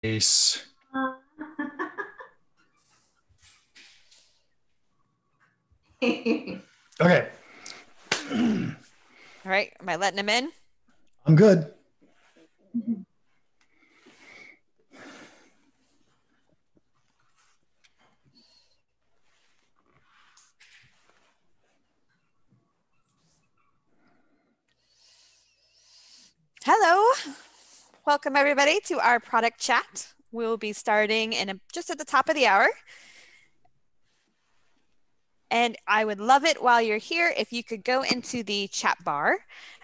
Nice. Okay. All right, am I letting him in? I'm good. Hello, welcome everybody to our product chat. We'll be starting just at the top of the hour. And I would love it while you're here if you could go into the chat bar.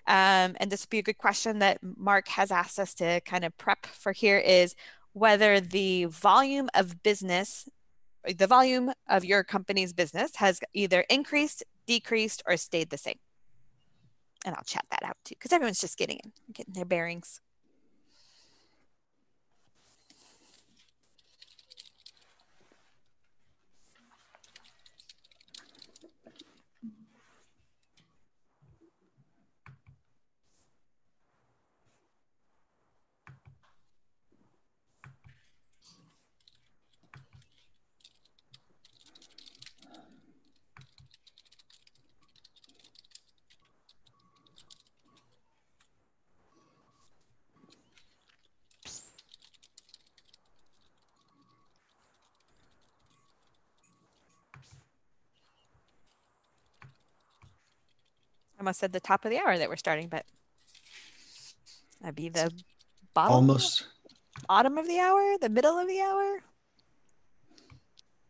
And this would be a good question that Mark has asked us to kind of prep for here is whether the volume of business, the volume of your company's business has either increased, decreased, or stayed the same. And I'll chat that out too, because everyone's just getting their bearings. I almost said the top of the hour that we're starting, but that'd be the Almost. bottom of the hour, the middle of the hour.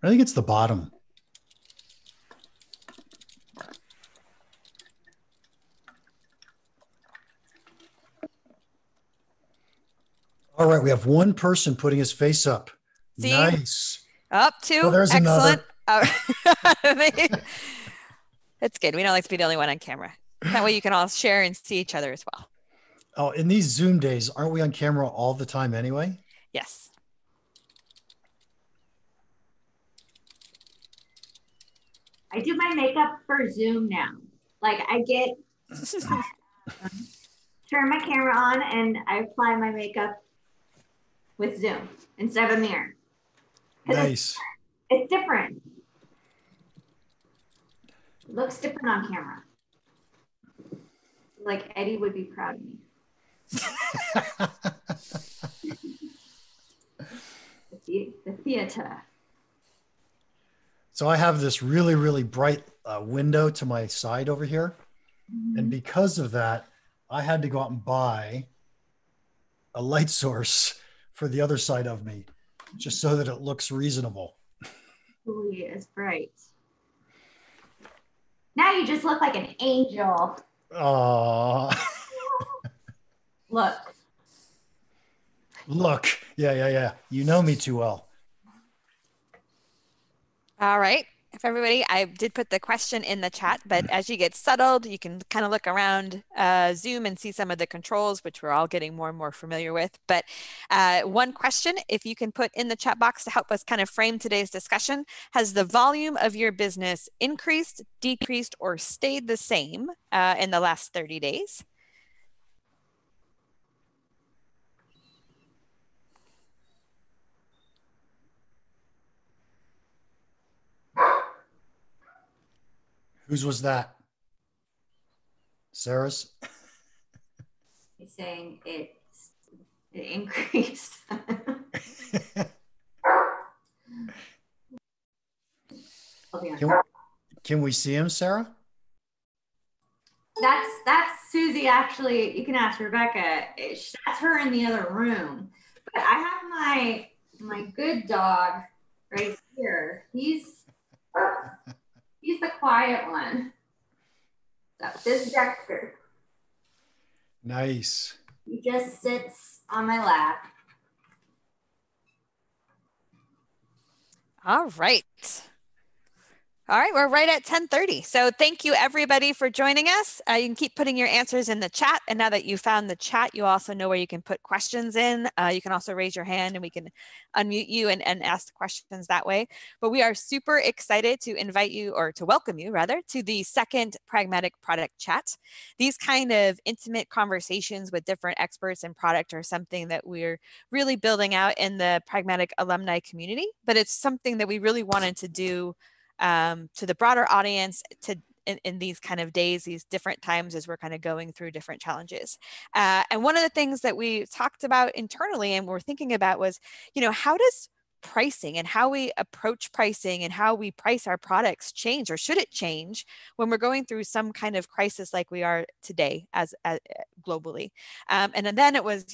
I think it's the bottom. All right. We have one person putting his face up. See? Nice. Up Oh, two. there's Excellent. another. It's good. We don't like to be the only one on camera. That way you can all share and see each other as well. Oh, in these Zoom days, aren't we on camera all the time anyway? Yes. I do my makeup for Zoom now. Like I get turn my camera on and I apply my makeup with Zoom instead of a mirror. Nice. It's different. It looks different on camera. Like Eddie would be proud of me. The theater. So I have this really, really bright window to my side over here. Mm-hmm. And because of that, I had to go out and buy a light source for the other side of me, just so that it looks reasonable. Oh, he is bright. Now you just look like an angel. Oh, Look. look. Yeah. You know me too well. All right. If everybody, I did put the question in the chat, but as you get settled, you can kind of look around Zoom and see some of the controls, which we're all getting more and more familiar with. But one question, if you can put in the chat box to help us kind of frame today's discussion, has the volume of your business increased, decreased, or stayed the same in the last 30 days? Whose was that? Sarah's? He's saying it increased. Can we see him, Sarah? That's Susie. Actually, you can ask Rebecca. That's her in the other room. But I have my good dog right here. He's the quiet one. So this is Dexter. Nice. He just sits on my lap. All right. All right, we're right at 10:30. So thank you everybody for joining us. You can keep putting your answers in the chat. And now that you found the chat, you also know where you can put questions in. You can also raise your hand and we can unmute you and ask the questions that way. But we are super excited to invite you, or to welcome you rather, to the second Pragmatic Product Chat. These kind of intimate conversations with different experts in product are something that we're really building out in the Pragmatic alumni community, but it's something that we really wanted to do to the broader audience in these kind of days, these different times as we're kind of going through different challenges. And one of the things that we talked about internally and we're thinking about was, how does pricing and how we approach pricing and how we price our products change, or should it change when we're going through some kind of crisis like we are today as globally? And then it was,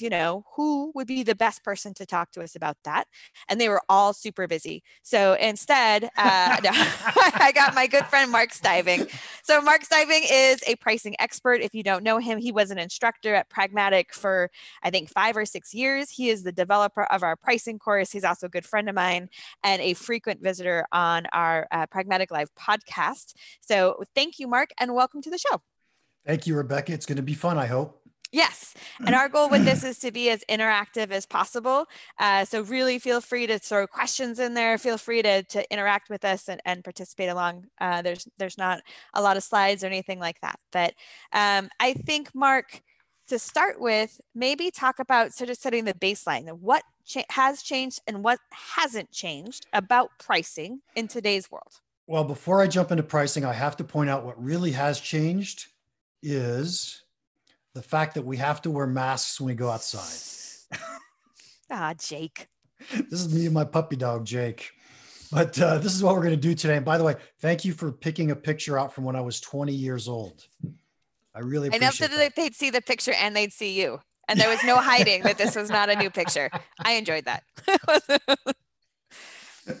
who would be the best person to talk to us about that? And they were all super busy. So instead, I got my good friend, Mark Stiving. So Mark Stiving is a pricing expert. If you don't know him, he was an instructor at Pragmatic for, I think, 5 or 6 years. He is the developer of our pricing course. He's also a good friend of mine and a frequent visitor on our Pragmatic Live podcast. So thank you, Mark, and welcome to the show. Thank you, Rebecca. It's going to be fun, I hope. Yes. And our goal with this is to be as interactive as possible. So really feel free to throw questions in there. Feel free to interact with us and participate along. There's not a lot of slides or anything like that. But I think, Mark, to start with, maybe talk about sort of setting the baseline of what has changed and what hasn't changed about pricing in today's world. Well, before I jump into pricing, I have to point out what really has changed is the fact that we have to wear masks when we go outside. Jake. This is me and my puppy dog, Jake. But this is what we're going to do today. And by the way, thank you for picking a picture out from when I was 20 years old. I really appreciate that. They'd see the picture and they'd see you. And there was no hiding that this was not a new picture. I enjoyed that.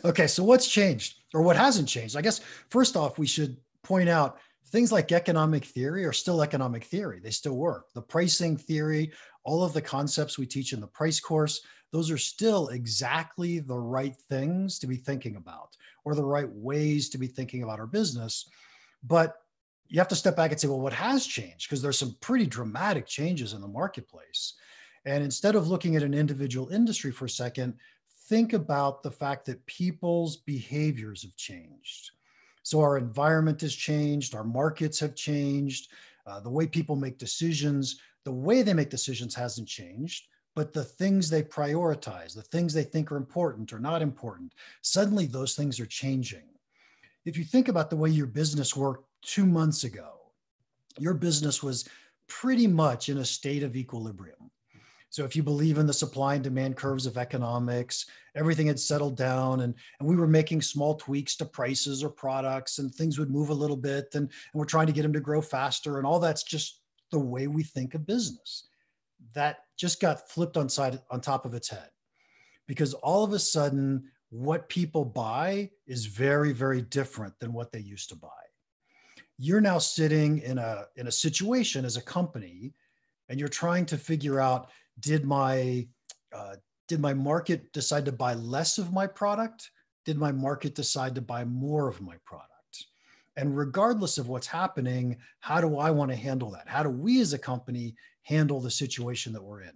Okay, so what's changed or what hasn't changed? I guess, first off, we should point out things like economic theory are still economic theory. They still work. The pricing theory, all of the concepts we teach in the price course, those are still exactly the right things to be thinking about, or the right ways to be thinking about our business. But you have to step back and say, well, what has changed? Because there's some pretty dramatic changes in the marketplace. And instead of looking at an individual industry for a second, think about the fact that people's behaviors have changed. So our environment has changed, our markets have changed, the way people make decisions, the way they make decisions hasn't changed, but the things they prioritize, the things they think are important or not important, suddenly those things are changing. If you think about the way your business worked 2 months ago, your business was pretty much in a state of equilibrium. So if you believe in the supply and demand curves of economics, everything had settled down and we were making small tweaks to prices or products and things would move a little bit and we're trying to get them to grow faster. And all that's just the way we think of business. That just got flipped on top of its head, because all of a sudden what people buy is very, very different than what they used to buy. You're now sitting in a situation as a company and you're trying to figure out, did my market decide to buy less of my product? Did my market decide to buy more of my product? And regardless of what's happening, how do I want to handle that? How do we as a company handle the situation that we're in?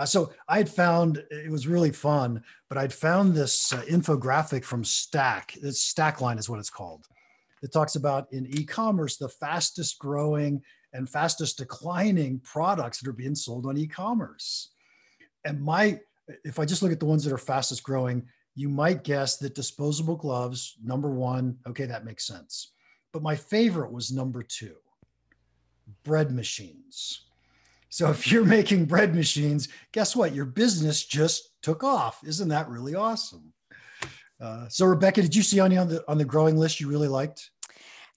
So I had found, it was really fun, but I'd found this infographic from Stack. Stackline is what it's called. It talks about in e-commerce, the fastest growing and fastest declining products that are being sold on e-commerce. And if I just look at the ones that are fastest growing, you might guess that disposable gloves, number one, okay, that makes sense. But my favorite was number 2, bread machines. So if you're making bread machines, guess what? Your business just took off. Isn't that really awesome? So Rebecca, did you see any on the growing list you really liked?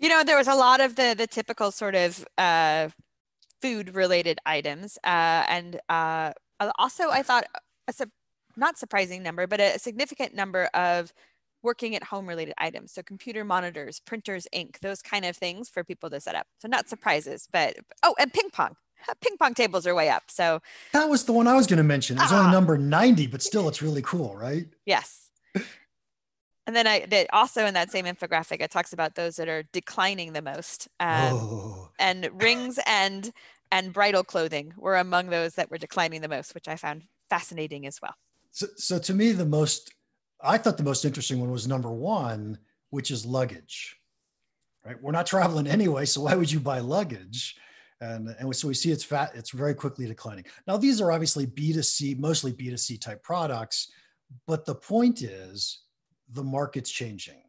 There was a lot of the typical sort of food related items. And also I thought not surprising number, but a significant number of working at home related items. So computer monitors, printers, ink, those kind of things for people to set up. So not surprises, but, and ping pong. Ping pong tables are way up. So that was the one I was going to mention. It was only number 90, but still it's really cool, right? Yes. And then that also in that same infographic, it talks about those that are declining the most. And rings and bridal clothing were among those that were declining the most, which I found fascinating as well. So to me, I thought the most interesting one was number one, which is luggage, right? We're not traveling anyway, so why would you buy luggage? And so we see it's very quickly declining. Now, these are obviously B2C, mostly B2C type products, but the point is the market's changing.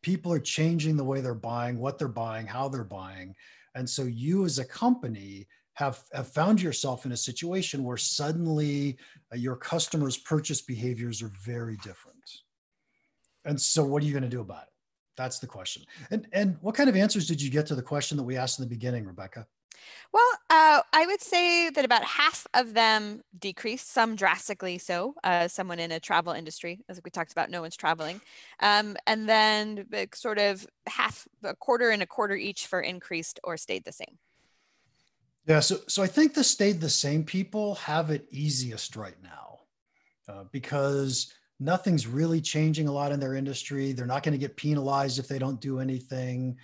People are changing the way they're buying, what they're buying, how they're buying. And so you as a company have found yourself in a situation where suddenly your customers' purchase behaviors are very different. And so what are you going to do about it? That's the question. And what kind of answers did you get to the question that we asked in the beginning, Rebecca? Well, I would say that about half of them decreased, some drastically so. Someone in a travel industry, as we talked about, no one's traveling. And then sort of a quarter and a quarter each for increased or stayed the same. Yeah, so I think the stayed the same people have it easiest right now because nothing's really changing a lot in their industry. They're not going to get penalized if they don't do anything.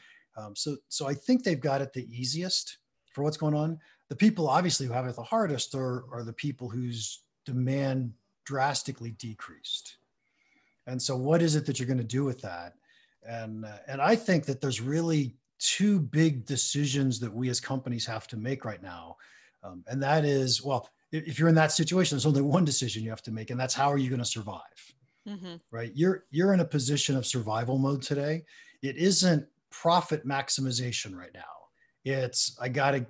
So I think they've got it the easiest for what's going on. The people obviously who have it the hardest are the people whose demand drastically decreased. And so what is it that you're going to do with that? And I think that there's really two big decisions that we as companies have to make right now. And that is, well, if you're in that situation, there's only one decision you have to make, and that's how are you going to survive? Mm-hmm. Right? You're in a position of survival mode today. It isn't profit maximization right now. It's I gotta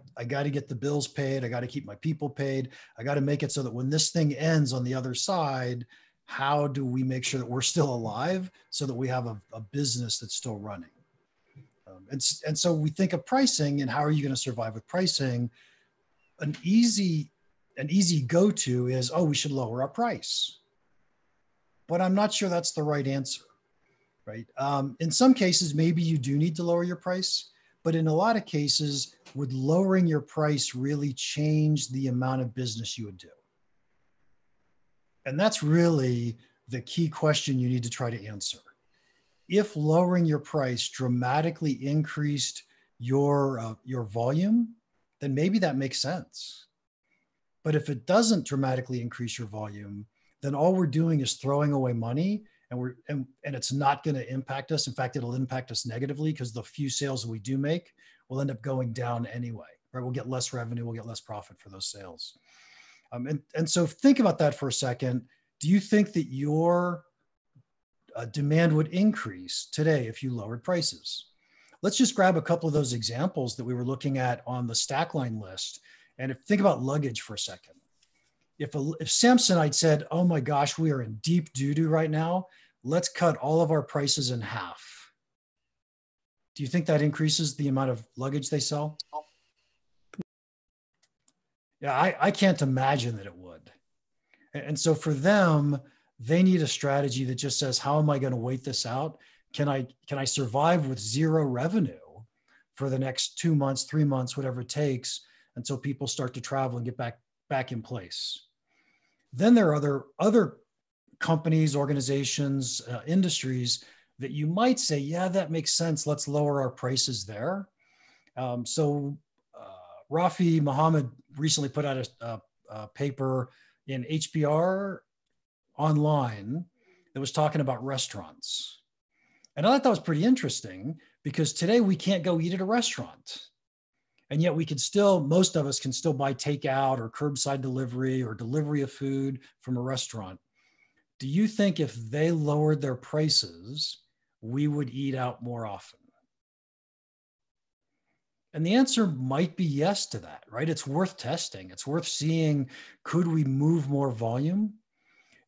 get the bills paid. I gotta keep my people paid. I gotta make it so that when this thing ends on the other side, how do we make sure that we're still alive so that we have a business that's still running? And so we think of pricing and how are you going to survive with pricing? An easy go-to is, we should lower our price. But I'm not sure that's the right answer, right? In some cases, maybe you do need to lower your price, but in a lot of cases, would lowering your price really change the amount of business you would do? And that's really the key question you need to try to answer. If lowering your price dramatically increased your volume, then maybe that makes sense. But if it doesn't dramatically increase your volume, then all we're doing is throwing away money, and it's not going to impact us. In fact, it'll impact us negatively because the few sales that we do make will end up going down anyway. Right? We'll get less revenue, we'll get less profit for those sales. And so think about that for a second. Do you think that your demand would increase today if you lowered prices? Let's just grab a couple of those examples that we were looking at on the stack line list. And think about luggage for a second. If Samsonite said, oh my gosh, we are in deep doo-doo right now, let's cut all of our prices in half. Do you think that increases the amount of luggage they sell? Yeah, I can't imagine that it would. And so for them, they need a strategy that just says, how am I going to wait this out? Can I survive with zero revenue for the next 2 months, 3 months, whatever it takes until people start to travel and get back in place? Then there are other companies, organizations, industries that you might say, yeah, that makes sense. Let's lower our prices there. So Rafi Mohammed recently put out a paper in HBR online that was talking about restaurants. And I thought that was pretty interesting because today we can't go eat at a restaurant. And yet most of us can still buy takeout or curbside delivery or delivery of food from a restaurant. Do you think if they lowered their prices, we would eat out more often? And the answer might be yes to that, right? It's worth testing. It's worth seeing, could we move more volume?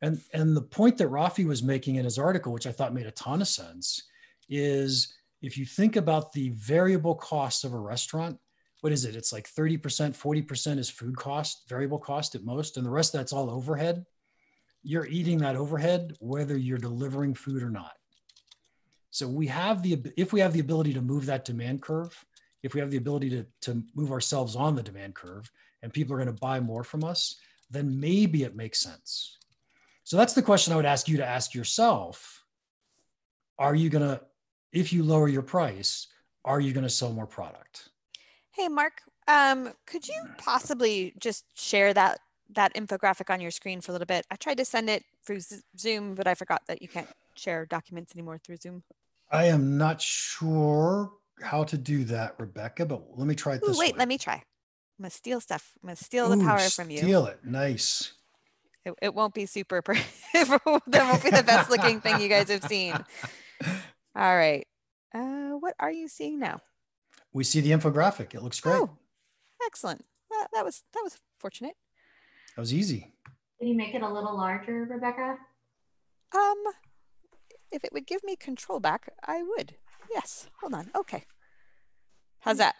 And the point that Rafi was making in his article, which I thought made a ton of sense, is if you think about the variable costs of a restaurant, what is it? It's like 30%, 40% is food cost, variable cost at most, and the rest of that's all overhead. You're eating that overhead whether you're delivering food or not. So if we have the ability to move that demand curve, if we have the ability to move ourselves on the demand curve and people are going to buy more from us, then maybe it makes sense. So that's the question I would ask you to ask yourself. if you lower your price, are you going to sell more product? Hey, Mark, could you possibly just share that infographic on your screen for a little bit? I tried to send it through Zoom, but I forgot that you can't share documents anymore through Zoom. I am not sure how to do that, Rebecca, but let me try it this way. Wait, let me try. I'm going to steal stuff. I'm going to steal the power from you. Steal it. Nice. It won't be super, that won't be the best looking thing you guys have seen. All right. What are you seeing now? We see the infographic. It looks great. Oh, excellent. That was fortunate. That was easy. Can you make it a little larger, Rebecca? If it would give me control back, I would. Yes. Hold on. Okay. How's that?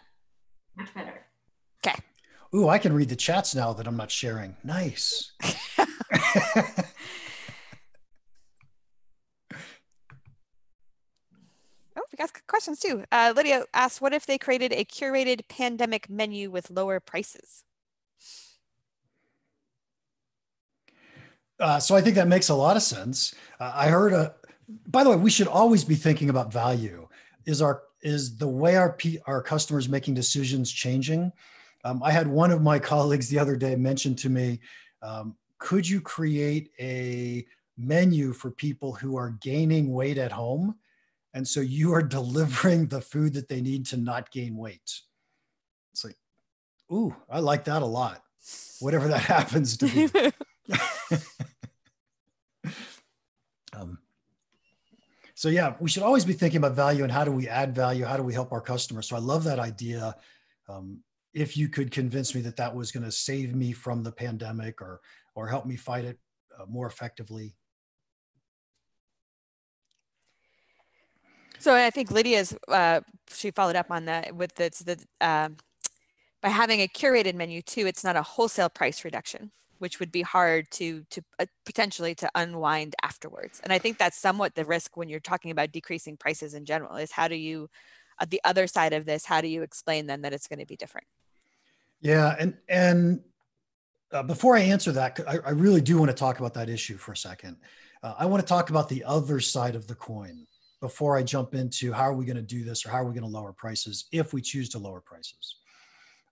Much better. Okay. Ooh, I can read the chats now that I'm not sharing. Nice. Oh, we got questions too. Lydia asked, what if they created a curated pandemic menu with lower prices? So I think that makes a lot of sense. I heard by the way, we should always be thinking about value. Is the way our customers making decisions changing? I had one of my colleagues the other day mention to me, could you create a menu for people who are gaining weight at home? And so you are delivering the food that they need to not gain weight. It's like, ooh, I like that a lot. Whatever that happens to be. So yeah, we should always be thinking about value and how do we add value? How do we help our customers? So I love that idea. If you could convince me that that was going to save me from the pandemic or help me fight it more effectively. So I think Lydia's, she followed up on that with by having a curated menu too, it's not a wholesale price reduction, which would be hard to potentially to unwind afterwards. And I think that's somewhat the risk when you're talking about decreasing prices in general is how do you, the other side of this, how do you explain then that it's going to be different? Yeah. And before I answer that, I really do want to talk about that issue for a second. I want to talk about the other side of the coin before I jump into how are we going to do this or how are we going to lower prices if we choose to lower prices.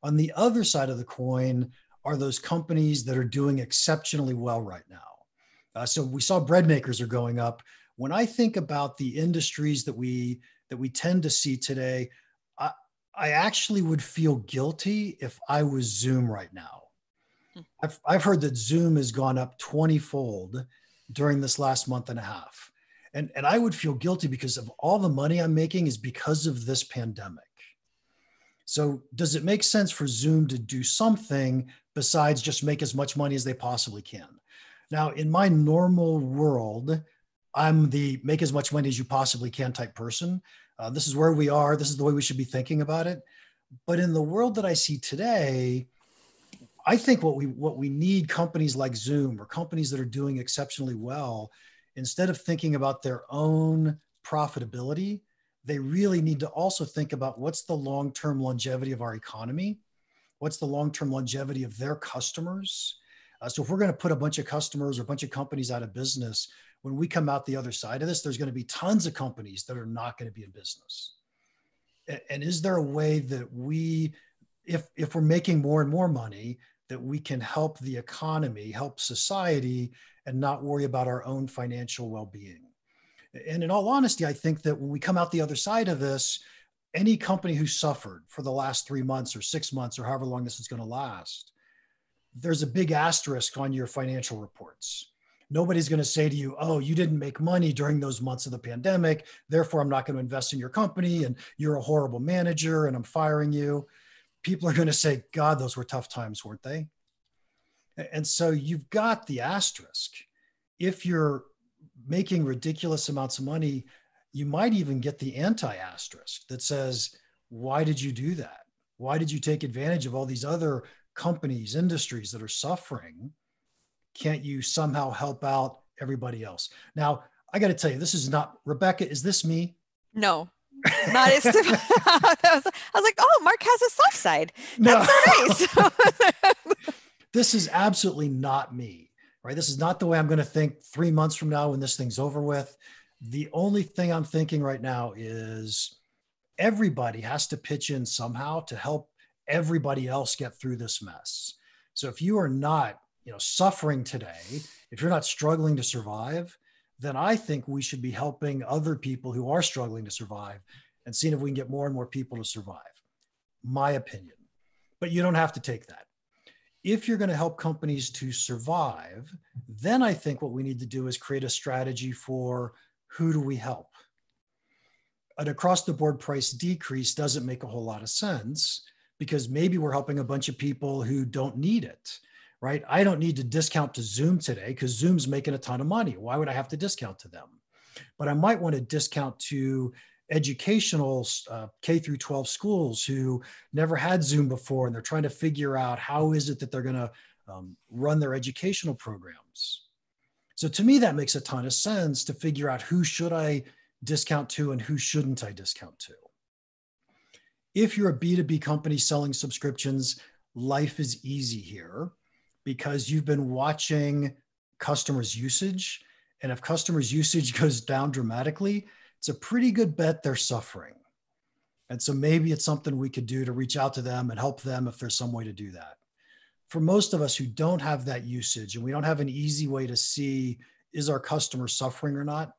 On the other side of the coin are those companies that are doing exceptionally well right now. So we saw bread makers are going up. When I think about the industries that we tend to see today, I actually would feel guilty if I was Zoom right now. I've heard that Zoom has gone up 20-fold during this last month and a half. And I would feel guilty because of all the money I'm making is because of this pandemic. So does it make sense for Zoom to do something besides just make as much money as they possibly can? Now, in my normal world, I'm the make as much money as you possibly can type person. This is where we are. This is the way we should be thinking about it. But in the world that I see today, I think what we need companies like Zoom or companies that are doing exceptionally well, instead of thinking about their own profitability, they really need to also think about what's the long-term longevity of our economy, what's the long-term longevity of their customers. So if we're going to put a bunch of customers or a bunch of companies out of business, when we come out the other side of this, there's going to be tons of companies that are not going to be in business. And is there a way that we, if we're making more and more money, that we can help the economy, help society, and not worry about our own financial well-being? And in all honesty, I think that when we come out the other side of this, any company who suffered for the last 3 months or 6 months or however long this is going to last, there's a big asterisk on your financial reports. Nobody's going to say to you, oh, you didn't make money during those months of the pandemic, therefore I'm not going to invest in your company and you're a horrible manager and I'm firing you. People are going to say, God, those were tough times, weren't they? And so you've got the asterisk. If you're making ridiculous amounts of money, you might even get the anti-asterisk that says, why did you do that? Why did you take advantage of all these other companies, industries that are suffering? Can't you somehow help out everybody else? Now, I got to tell you, this is not, Rebecca, is this me? No, not as I was like, oh, Mark has a soft side. That's so nice. This is absolutely not me, right? This is not the way I'm going to think 3 months from now when this thing's over with. The only thing I'm thinking right now is everybody has to pitch in somehow to help everybody else get through this mess. So if you are not, suffering today, if you're not struggling to survive, then I think we should be helping other people who are struggling to survive and seeing if we can get more and more people to survive. My opinion. But you don't have to take that. If you're going to help companies to survive, then I think what we need to do is create a strategy for who do we help. An across the board price decrease doesn't make a whole lot of sense because maybe we're helping a bunch of people who don't need it, right? I don't need to discount to Zoom today because Zoom's making a ton of money. Why would I have to discount to them? But I might want to discount to educational K through 12 schools who never had Zoom before, and they're trying to figure out how is it that they're going to run their educational programs. So to me, that makes a ton of sense to figure out who should I discount to and who shouldn't I discount to. If you're a B2B company selling subscriptions, life is easy here because you've been watching customers' usage. And if customers' usage goes down dramatically, it's a pretty good bet they're suffering. And so maybe it's something we could do to reach out to them and help them if there's some way to do that. For most of us who don't have that usage and we don't have an easy way to see, is our customer suffering or not?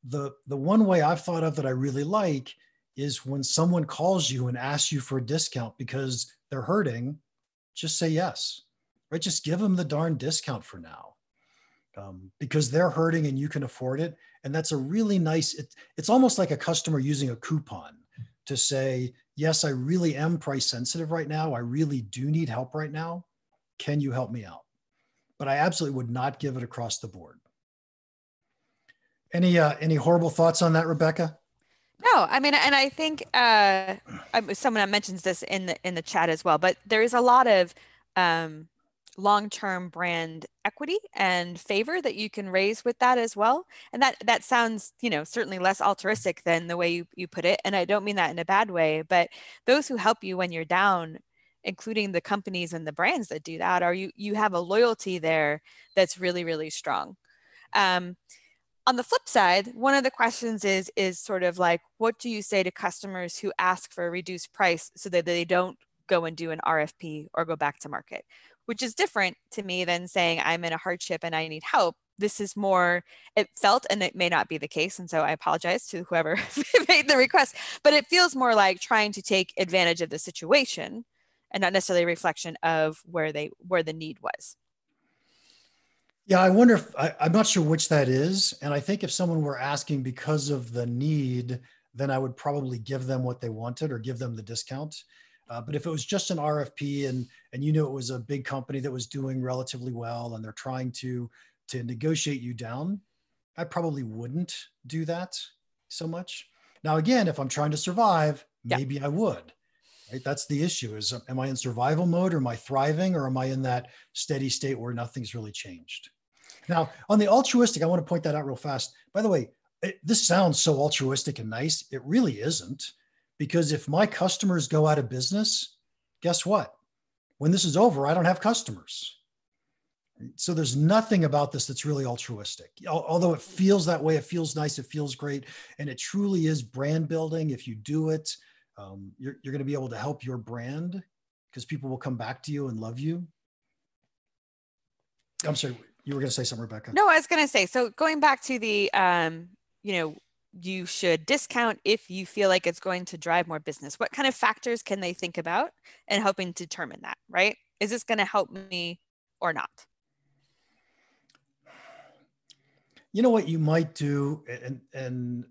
The one way I've thought of that I really like is when someone calls you and asks you for a discount because they're hurting, just say yes, right? Just give them the darn discount for now. Because they're hurting and you can afford it. And that's a really nice, it's almost like a customer using a coupon to say, yes, I really am price sensitive right now. I really do need help right now. Can you help me out? But I absolutely would not give it across the board. Any horrible thoughts on that, Rebecca? No, I mean, and I think someone mentions this in the chat as well, but there is a lot of long-term brand equity and favor that you can raise with that as well. And that sounds, certainly less altruistic than the way you put it. And I don't mean that in a bad way, but those who help you when you're down, including the companies and the brands that do that, you have a loyalty there that's really, really strong. On the flip side, one of the questions is sort of like, what do you say to customers who ask for a reduced price so that they don't go and do an RFP or go back to market? Which is different to me than saying I'm in a hardship and I need help. This is more, it felt, and it may not be the case, and so I apologize to whoever made the request, but it feels more like trying to take advantage of the situation and not necessarily a reflection of where the need was. Yeah, I wonder if, I'm not sure which that is. And I think if someone were asking because of the need, then I would probably give them what they wanted or give them the discount. But if it was just an RFP and you knew it was a big company that was doing relatively well and they're trying to negotiate you down, I probably wouldn't do that so much. Now, again, if I'm trying to survive, maybe I would. Right? That's the issue is, am I in survival mode or am I thriving or am I in that steady state where nothing's really changed? Now, on the altruistic, I want to point that out real fast. By the way, this sounds so altruistic and nice. It really isn't. Because if my customers go out of business, guess what? When this is over, I don't have customers. So there's nothing about this that's really altruistic. Although it feels that way, it feels nice, it feels great. And it truly is brand building. If you do it, you're going to be able to help your brand because people will come back to you and love you. I'm sorry, you were going to say something, Rebecca. No, I was going to say, so going back to the, you should discount if you feel like it's going to drive more business. What kind of factors can they think about and helping determine that, right? Is this going to help me or not? You know what you might do, and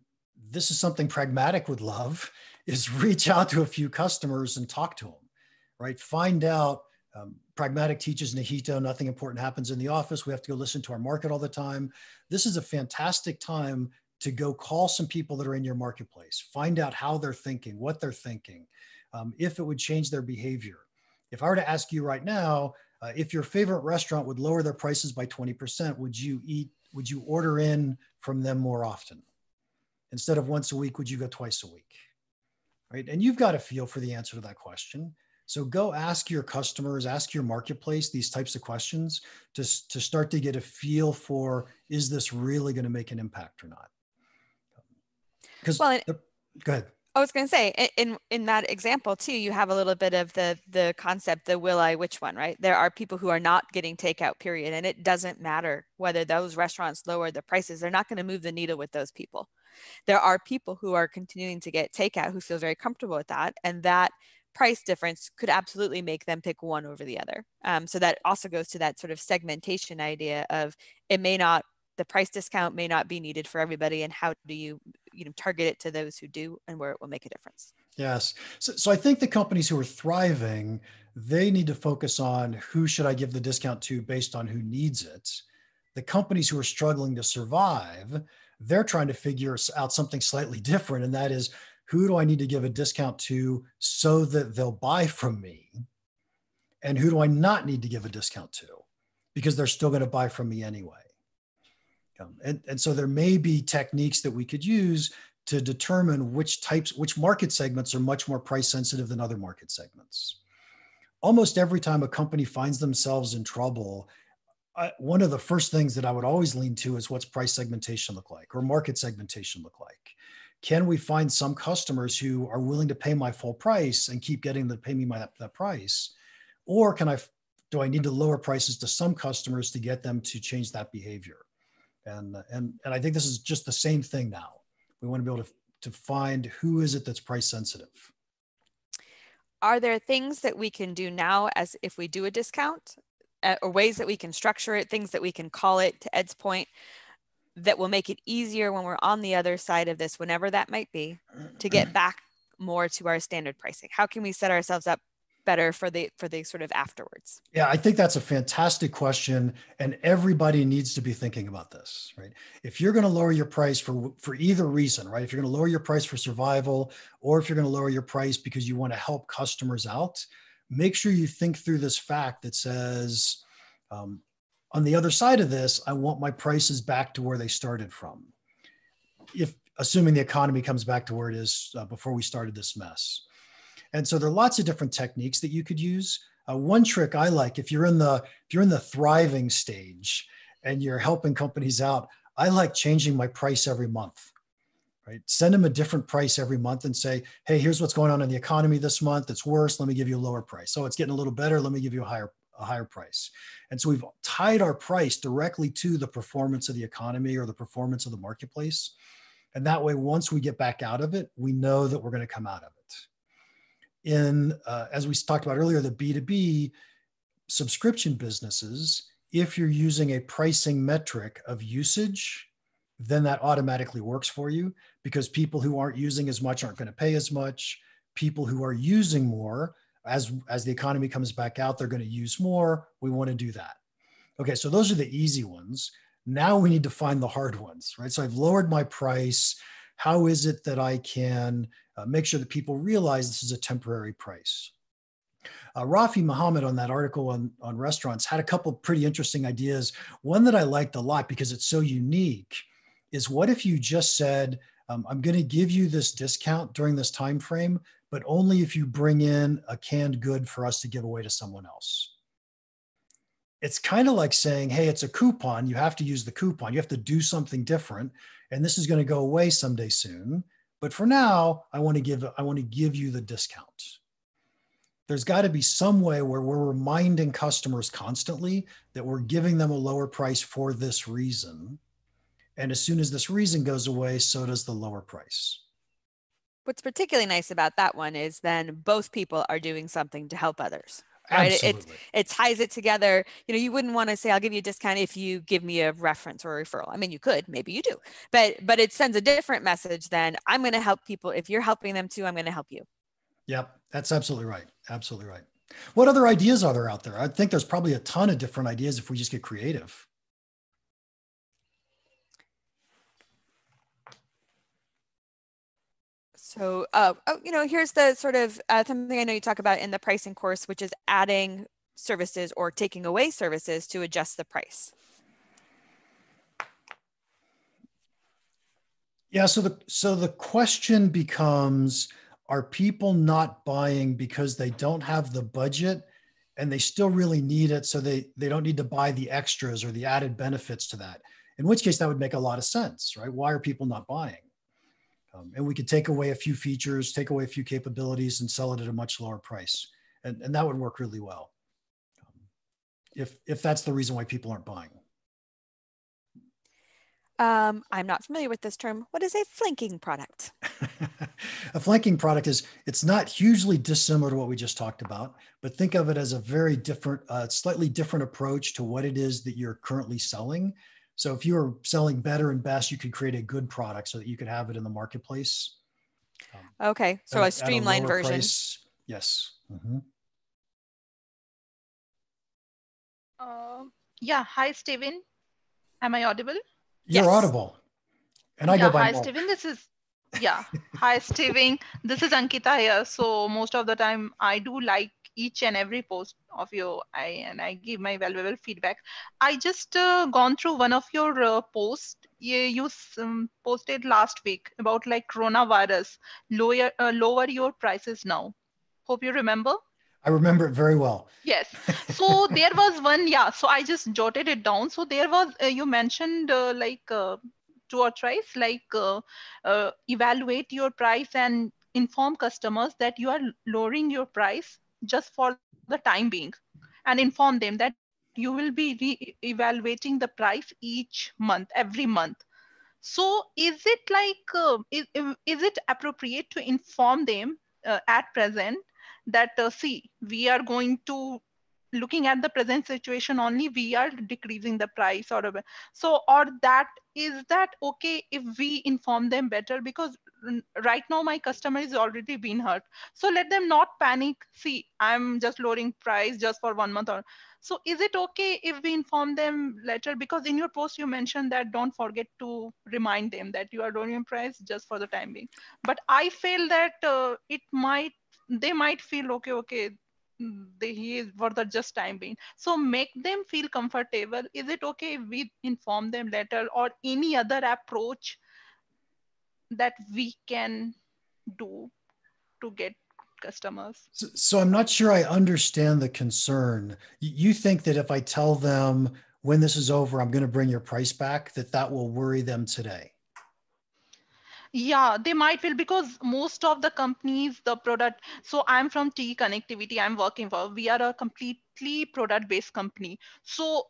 this is something Pragmatic would love, is reach out to a few customers and talk to them, right? Find out, Pragmatic teaches Nahito, nothing important happens in the office. We have to go listen to our market all the time. This is a fantastic time to go call some people that are in your marketplace, find out how they're thinking, what they're thinking, if it would change their behavior. If I were to ask you right now, if your favorite restaurant would lower their prices by 20%, would you order in from them more often? Instead of once a week, would you go twice a week? Right? And you've got a feel for the answer to that question. So go ask your customers, ask your marketplace these types of questions to start to get a feel for, is this really going to make an impact or not? because Well, go ahead. I was going to say, in that example too, you have a little bit of the concept, the will I, which one, right? There are people who are not getting takeout, period. And it doesn't matter whether those restaurants lower the prices. They're not going to move the needle with those people. There are people who are continuing to get takeout who feel very comfortable with that. And that price difference could absolutely make them pick one over the other. So that also goes to that sort of segmentation idea of the price discount may not be needed for everybody. And how do you target it to those who do and where it will make a difference? Yes. So I think the companies who are thriving, they need to focus on who should I give the discount to based on who needs it. The companies who are struggling to survive, they're trying to figure out something slightly different. And that is, who do I need to give a discount to so that they'll buy from me? And who do I not need to give a discount to? Because they're still going to buy from me anyway. And so there may be techniques that we could use to determine which market segments are much more price sensitive than other market segments. Almost every time a company finds themselves in trouble, one of the first things that I would always lean to is what's price segmentation look like or market segmentation look like? Can we find some customers who are willing to pay my full price and keep getting them to pay me that price? Or do I need to lower prices to some customers to get them to change that behavior? And I think this is just the same thing now. We want to be able to find who is it that's price sensitive. Are there things that we can do now as if we do a discount or ways that we can structure it, things that we can call it, to Ed's point, that will make it easier when we're on the other side of this, whenever that might be, to get back more to our standard pricing? How can we set ourselves up better for the sort of afterwards? Yeah, I think that's a fantastic question, and everybody needs to be thinking about this, right? If you're going to lower your price for either reason, right? If you're going to lower your price for survival, or if you're going to lower your price because you want to help customers out, make sure you think through this fact that says, on the other side of this, I want my prices back to where they started from. Assuming the economy comes back to where it is before we started this mess. And so there are lots of different techniques that you could use. One trick I like, if you're in the thriving stage and you're helping companies out, I like changing my price every month, right? Send them a different price every month and say, hey, here's what's going on in the economy this month. It's worse. Let me give you a lower price. So it's getting a little better. Let me give you a higher price. And so we've tied our price directly to the performance of the economy or the performance of the marketplace. And that way, once we get back out of it, we know that we're going to come out of it. As we talked about earlier, the B2B subscription businesses, if you're using a pricing metric of usage, then that automatically works for you, because people who aren't using as much aren't going to pay as much. People who are using more, as the economy comes back out, they're going to use more. We want to do that. Okay, so those are the easy ones. Now we need to find the hard ones, right? So I've lowered my price. How is it that I can make sure that people realize this is a temporary price? Rafi Muhammad, on that article on restaurants, had a couple of pretty interesting ideas. One that I liked a lot because it's so unique is, what if you just said, I'm going to give you this discount during this time frame, but only if you bring in a canned good for us to give away to someone else. It's kind of like saying, hey, it's a coupon. You have to use the coupon. You have to do something different. And this is going to go away someday soon. But for now, I want to give you the discount. There's got to be some way where we're reminding customers constantly that we're giving them a lower price for this reason. And as soon as this reason goes away, so does the lower price. What's particularly nice about that one is then both people are doing something to help others. Right? Absolutely. It ties it together. You wouldn't want to say, I'll give you a discount if you give me a reference or a referral. I mean, you could, maybe you do, but it sends a different message than, I'm going to help people. If you're helping them too, I'm going to help you. Yep. That's absolutely right. Absolutely right. What other ideas are there out there? I think there's probably a ton of different ideas if we just get creative. So, here's the sort of something I know you talk about in the pricing course, which is adding services or taking away services to adjust the price. Yeah. So the question becomes, are people not buying because they don't have the budget and they still really need it, so they don't need to buy the extras or the added benefits to that? In which case that would make a lot of sense, right? Why are people not buying? And we could take away a few features, take away a few capabilities, and sell it at a much lower price. And that would work really well. If that's the reason why people aren't buying. I'm not familiar with this term. What is a flanking product? A flanking product is, it's not hugely dissimilar to what we just talked about, but think of it as a very different, slightly different approach to what it is that you're currently selling. So if you are selling better and best, you could create a good product so that you could have it in the marketplace. Okay, so a streamlined version. Price. Yes. Mm-hmm. Yeah. Hi, Steven. Am I audible? You're Yes. audible. And I go by Hi, Mark. Steven. Hi, Steven. This is Ankita here. So most of the time I do like each and every post of you, and I give my valuable feedback. I just gone through one of your posts you posted last week about like coronavirus, lower your prices now. Hope you remember. I remember it very well. Yes. So there was one, so I just jotted it down. So there was, you mentioned two or thrice, evaluate your price and inform customers that you are lowering your price just for the time being, and inform them that you will be evaluating the price each month, every month. So is it is it appropriate to inform them at present that see, we are going to, looking at the present situation only, we are decreasing the price, so, or that, is that okay if we inform them better? Because right now my customer is already been hurt, so let them not panic. See, I'm just lowering price just for 1 month, or so. Is it okay if we inform them later? Because in your post you mentioned that don't forget to remind them that you are lowering price just for the time being. But I feel that they might feel okay, he is for the just time being. So make them feel comfortable. Is it okay if we inform them later, or any other approach that we can do to get customers? So I'm not sure I understand the concern. You think that if I tell them when this is over, I'm going to bring your price back, that will worry them today? Yeah, they might will, because most of the companies, the product. So I'm from T Connectivity. I'm working for. We are a completely product-based company. So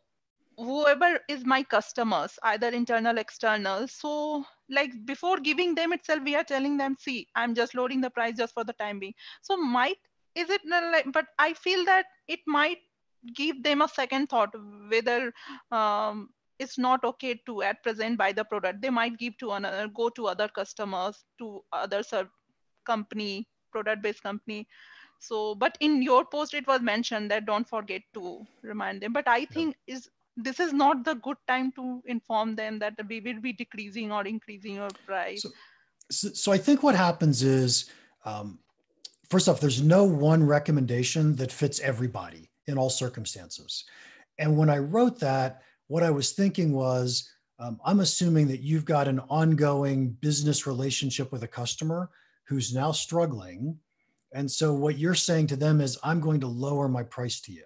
whoever is my customers, either internal, external. So like before giving them itself, we are telling them, see, I'm just lowering the price just for the time being. So might, is it not like? But I feel that it might give them a second thought whether it's not okay to at present buy the product. They might give to another, go to other customers, to other company, product based company. So but in your post it was mentioned that don't forget to remind them. But I think this is not the good time to inform them that we will be decreasing or increasing your price. So I think what happens is, first off, there's no one recommendation that fits everybody in all circumstances. And when I wrote that, what I was thinking was, I'm assuming that you've got an ongoing business relationship with a customer who's now struggling. And so what you're saying to them is, I'm going to lower my price to you.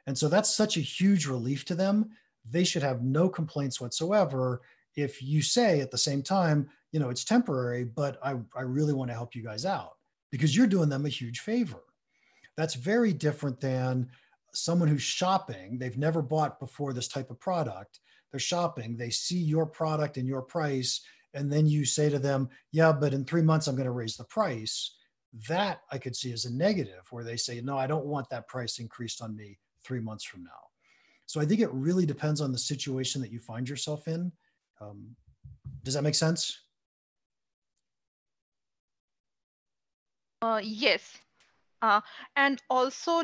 And so that's such a huge relief to them. They should have no complaints whatsoever if you say at the same time, it's temporary, but I really want to help you guys out, because you're doing them a huge favor. That's very different than someone who's shopping. They've never bought before this type of product. They're shopping. They see your product and your price, and then you say to them, yeah, but in 3 months, I'm going to raise the price. That I could see as a negative, where they say, no, I don't want that price increased on me 3 months from now. So I think it really depends on the situation that you find yourself in. Does that make sense? Yes. And also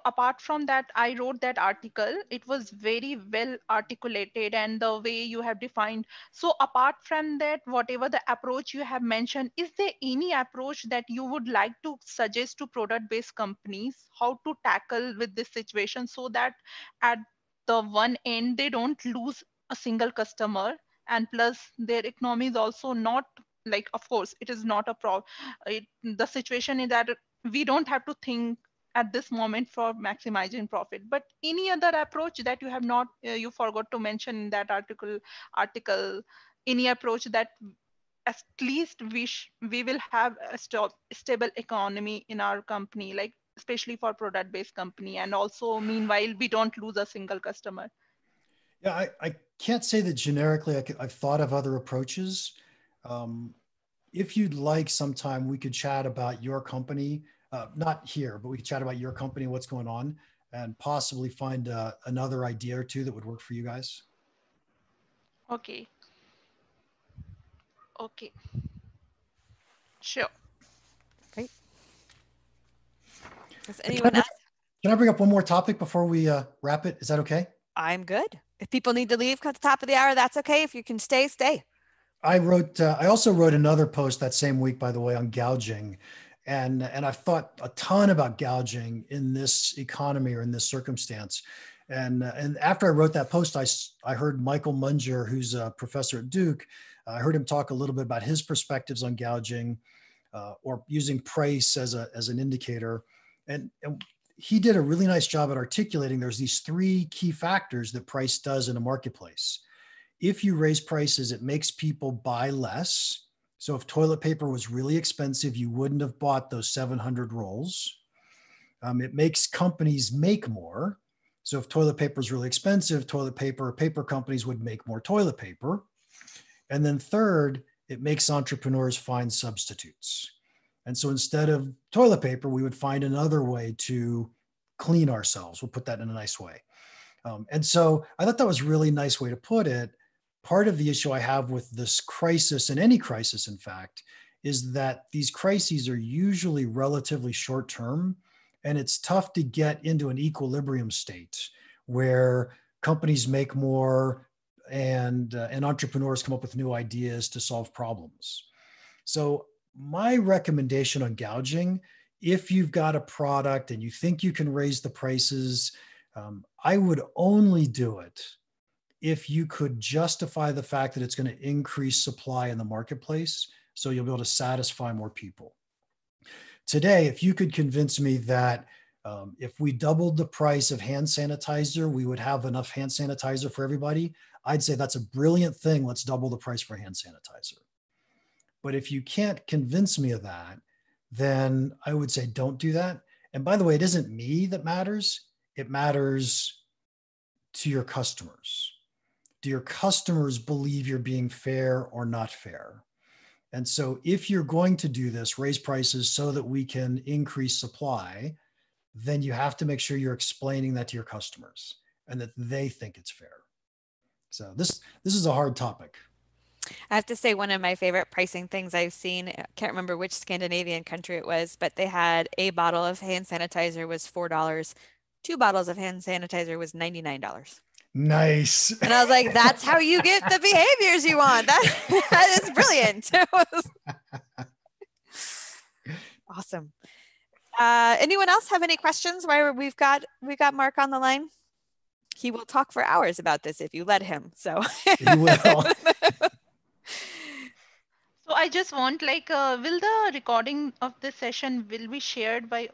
apart from that, I wrote that article. It was very well articulated, and the way you have defined. So apart from that, whatever the approach you have mentioned, is there any approach that you would like to suggest to product-based companies how to tackle with this situation, so that at the one end they don't lose a single customer, and plus their economy is also not, like, of course it is not a the situation is that we don't have to think at this moment for maximizing profit. But any other approach that you have not you forgot to mention in that article, any approach that at least we will have a stable economy in our company, like especially for product-based company. And also, meanwhile, we don't lose a single customer. Yeah, I can't say that generically. I've thought of other approaches. If you'd like, sometime we could chat about your company, not here, but we could chat about your company, what's going on, and possibly find another idea or two that would work for you guys. Okay. Okay. Sure. Great. Does anyone else? Can I bring up one more topic before we wrap it? Is that okay? I'm good. If people need to leave at the top of the hour, that's okay. If you can stay, stay. I also wrote another post that same week, by the way, on gouging. And I've thought a ton about gouging in this economy or in this circumstance. And after I wrote that post, I heard Michael Munger, who's a professor at Duke. I heard him talk a little bit about his perspectives on gouging or using price as an indicator. And he did a really nice job at articulating there's these three key factors that price does in a marketplace. If you raise prices, it makes people buy less. So if toilet paper was really expensive, you wouldn't have bought those 700 rolls. It makes companies make more. So if toilet paper is really expensive, paper companies would make more toilet paper. And then third, it makes entrepreneurs find substitutes. And so instead of toilet paper, we would find another way to clean ourselves. We'll put that in a nice way. And so I thought that was a really nice way to put it. Part of the issue I have with this crisis, and any crisis, in fact, is that these crises are usually relatively short term, and it's tough to get into an equilibrium state where companies make more and entrepreneurs come up with new ideas to solve problems. So my recommendation on gouging, if you've got a product and you think you can raise the prices, I would only do it if you could justify the fact that it's going to increase supply in the marketplace, so you'll be able to satisfy more people. Today, if you could convince me that if we doubled the price of hand sanitizer, we would have enough hand sanitizer for everybody, I'd say that's a brilliant thing. Let's double the price for hand sanitizer. But if you can't convince me of that, then I would say don't do that. And by the way, it isn't me that matters. It matters to your customers. Do your customers believe you're being fair or not fair? And so if you're going to do this, raise prices so that we can increase supply, then you have to make sure you're explaining that to your customers and that they think it's fair. So this is a hard topic. I have to say, one of my favorite pricing things I've seen, I can't remember which Scandinavian country it was, but they had a bottle of hand sanitizer was $4. 2 bottles of hand sanitizer was $99. Nice. And I was like, that's how you get the behaviors you want. That is brilliant. Awesome. Anyone else have any questions while we've got Mark on the line? He will talk for hours about this if you let him. So he will. So I just want, like, will the recording of this session will be shared by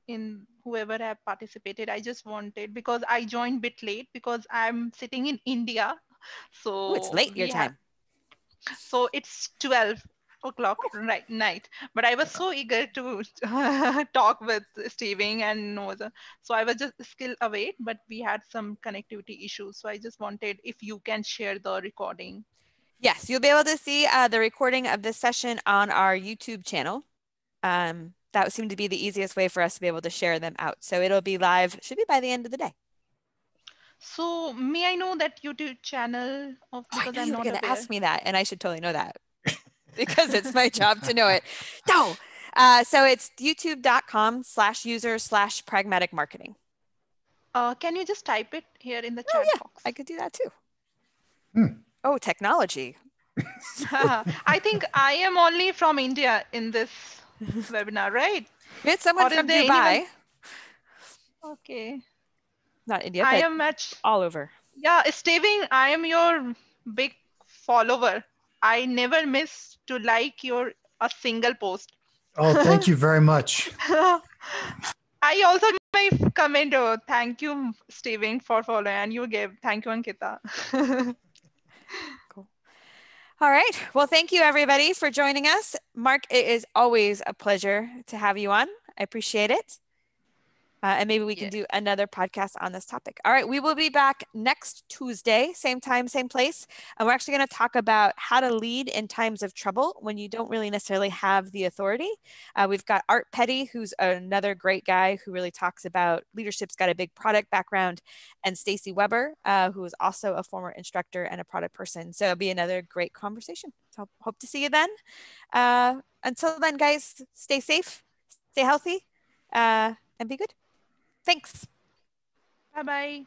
in whoever have participated? I just wanted, because I joined a bit late because I'm sitting in India. So it's late your time. So it's 12 o'clock right night. But I was so eager to talk with Stiving and Noza. So I was just still awake, but we had some connectivity issues. So I just wanted if you can share the recording. Yes, you'll be able to see the recording of this session on our YouTube channel. That would seem to be the easiest way for us to be able to share them out. So it'll be live, should be by the end of the day. So may I know that YouTube channel? Because I knew you were going to ask me that, and I should totally know that because it's my job to know it. No. So it's youtube.com/user/pragmatic marketing. Can you just type it here in the chat box? I could do that too. Oh, technology. I think I am only from India in this webinar, right? We had someone from Dubai. Okay. Not India, I but am all over. Yeah, Stiving, I am your big follower. I never miss to like a single post. Oh, thank you very much. I also my comment. Oh, thank you, Stiving, for following, and you gave thank you, Ankita. Cool. All right. Well, thank you everybody for joining us. Mark, it is always a pleasure to have you on. I appreciate it. And maybe we can do another podcast on this topic. All right, we will be back next Tuesday, same time, same place. And we're actually going to talk about how to lead in times of trouble when you don't really necessarily have the authority. We've got Art Petty, who's another great guy who really talks about leadership's got a big product background, and Stacy Weber, who is also a former instructor and a product person. So it'll be another great conversation. So hope to see you then. Until then, guys, stay safe, stay healthy, and be good. Thanks. Bye-bye.